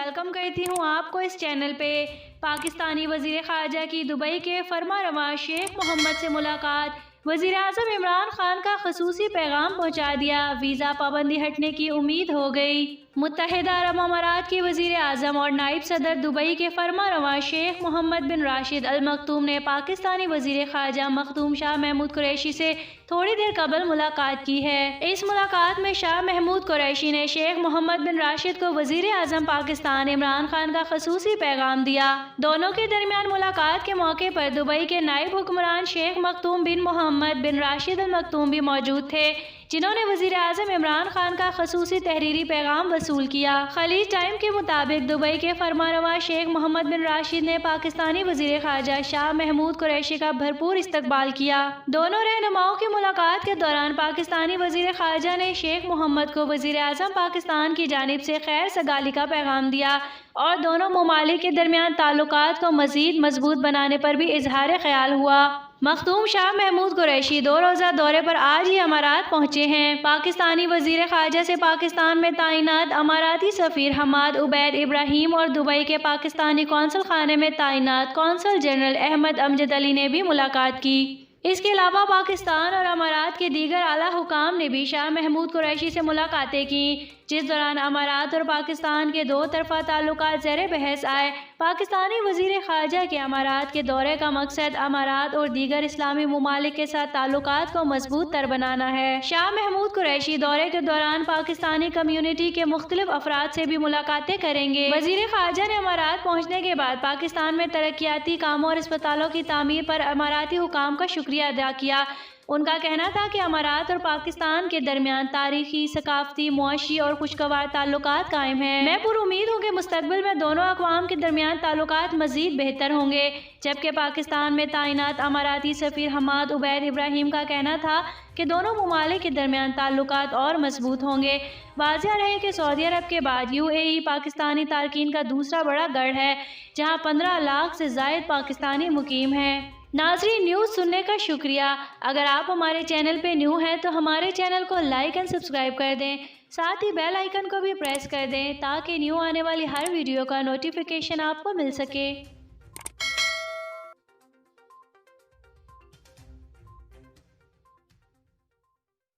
Welcome करती हूँ आपको इस चैनल पे। पाकिस्तानी वज़ीर ख़ारजा की दुबई के फरमारवा शेख मोहम्मद से मुलाकात। वज़ीर आज़म इमरान खान का ख़ुसूसी पैगाम पहुँचा दिया। वीज़ा पाबंदी हटने की उम्मीद हो गई। मुत्तहिदा अरब अमारात के वज़ीर आज़म और नायब सदर दुबई के फरमारवा शेख मोहम्मद बिन राशिद अल मखतूम ने पाकिस्तानी वज़ीर ख़ारजा मखदूम शाह महमूद कुरैशी से थोड़ी देर कबल मुलाकात की है। इस मुलाकात में शाह महमूद कुरैशी ने शेख मोहम्मद बिन राशिद को वज़ीर आज़म पाकिस्तान इमरान खान का ख़ुसूसी पैगाम दिया। दोनों के दरमियान मुलाकात के मौके पर दुबई के नायब हुक्मरान शेख मखदूम बिन मोहम्मद बिन राशिद अल मखतूम भी मौजूद थे, जिन्होंने वज़ीर आज़म इमरान खान का ख़ुसूसी तहरीरी पैगाम वसूल किया। खलीज टाइम के मुताबिक दुबई के फरमारवा शेख मोहम्मद बिन राशिद ने पाकिस्तानी वज़ीर ख़ारजा शाह महमूद कुरैशी का भरपूर इस्तकबाल किया। दोनों रहनुमाओं की मुलाकात के दौरान पाकिस्तानी वज़ीर ख़ारजा ने शेख मोहम्मद को वज़ीर आज़म पाकिस्तान की जानिब से खैर सगाली का पैगाम दिया और दोनों ममालिक के दरमियान ताल्लुकात को मज़ीद मजबूत बनाने पर भी इजहार ख्याल हुआ। मखदूम शाह महमूद कुरैशी 2 रोज़ा दौरे पर आज ही अमारात पहुँचे हैं। पाकिस्तानी वज़ीर ख़ारजा से पाकिस्तान में तैनात अमाराती सफ़ीर हमाद उबैद इब्राहिम और दुबई के पाकिस्तानी कौंसल खाने में तैनात कौंसल जनरल अहमद अमजद अली ने भी मुलाकात की। इसके अलावा पाकिस्तान और अमारात के दीगर आला हुकाम ने भी शाह महमूद कुरैशी से मुलाकातें की, जिस दौरान अमारात और पाकिस्तान के दो तरफ़ा ताल्लुकात ज़ेरे बहस आए। पाकिस्तानी वज़ीर ख़ारजा के अमारात के दौरे का मकसद अमारात और दीगर इस्लामी ममालिक के साथ ताल्लुकात को मजबूत तर बनाना है। शाह महमूद कुरैशी दौरे के दौरान पाकिस्तानी कम्यूनिटी के मुख्तलिफ अफराद से भी मुलाकातें करेंगे। वज़ीर ख़ारजा ने अमारात पहुँचने के बाद पाकिस्तान में तरक्याती कामों और अस्पतालों की तामीर पर अमाराती हुकाम का शुक्रिया अदा किया। उनका कहना था कि अमारात और पाकिस्तान के दरमियान तारीखी, सकाफती, मुआशी और खुशगवार ताल्लुकात कायम हैं। मैं पुरुमीद हूँ कि मुस्तकबिल में दोनों अक़वाम के दरमियान ताल्लुकात मज़ीद बेहतर होंगे। जबकि पाकिस्तान में तैनात अमाराती सफ़ीर हमाद उबैद इब्राहिम का कहना था कि दोनों ममालिक के दरमियान ताल्लुकात और मजबूत होंगे। वाज़ेह रहे कि सऊदी अरब के बाद UAE पाकिस्तानी तारकीन का दूसरा बड़ा गढ़ है, जहाँ 15 लाख से ज़ायद पाकिस्तानी मुकीम हैं। नाज़रीन, न्यूज़ सुनने का शुक्रिया। अगर आप हमारे चैनल पे न्यू हैं तो हमारे चैनल को लाइक एंड सब्सक्राइब कर दें, साथ ही बेल आइकन को भी प्रेस कर दें ताकि न्यू आने वाली हर वीडियो का नोटिफिकेशन आपको मिल सके।